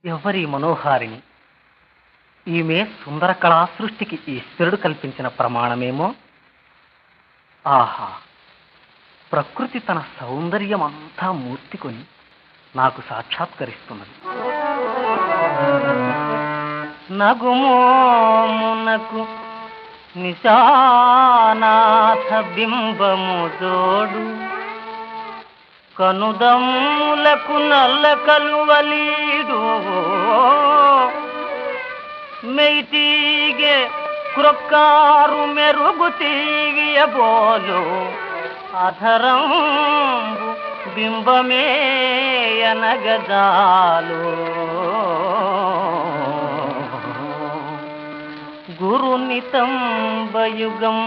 ఎవరి మనోహారిణి? ఈమె సుందర కళా సృష్టికి ఈశ్వరుడు కల్పించిన ప్రమాణమేమో. ఆహా! ప్రకృతి తన సౌందర్యమంతా మూర్తికొని నాకు సాక్షాత్కరిస్తున్నది. నగుమోమునకు నిశానాథ బింబము జోడు, కనుదమ్ములకు నల్ల కలువలీడు, మెయిటీగే క్రొక్కారు మెరుగు తీయబోలు, అధరంబు బింబమే అనగజాలు. గురునితంబయుగం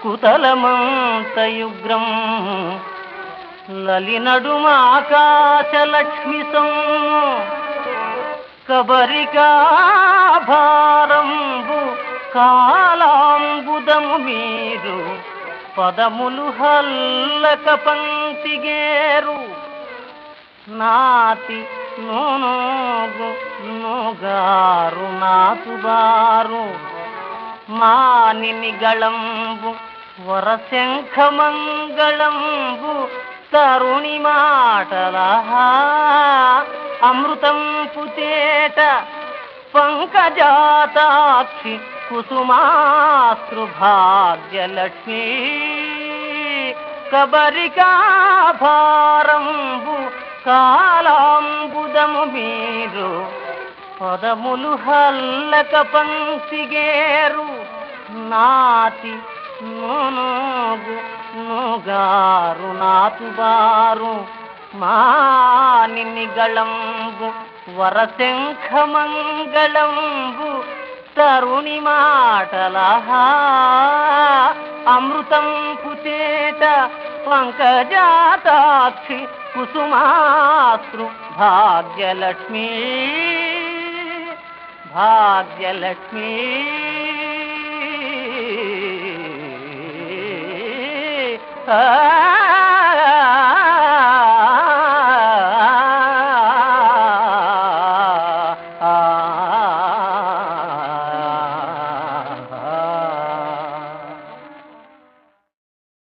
కుతలమంతయుగ్రం, లలినడుమాకాశలక్ష్మి సొమ్ము, కబరికాభారంబు కాలాంబుదము మీరు, పదములు హల్లక పంక్తిగేరు, నాతి నూనోగు నూగారు నాతుబారు, మానిని గళంబు వరశంఖమంగళంబు, తరుణి మాటలహా అమృతం పుచేట, పంకజాతాక్షి కుసుమాస్తృ భాగ్యలక్ష్మీ, కబరికాభారంబు కాలాంబుదము మీరు, పదములు హల్లక పంక్తిగేరు, నాతి నూనోగు నూగారు నాతుబారు, మానిని గళంబు వరశంఖమంగళంబు, తరుణి మాటలహా అమృతం పుచేట, పంకజాతాక్షి కుసుమాస్తృ భాగ్యలక్ష్మీ, భాగ్యలక్ష్మీ. ఆ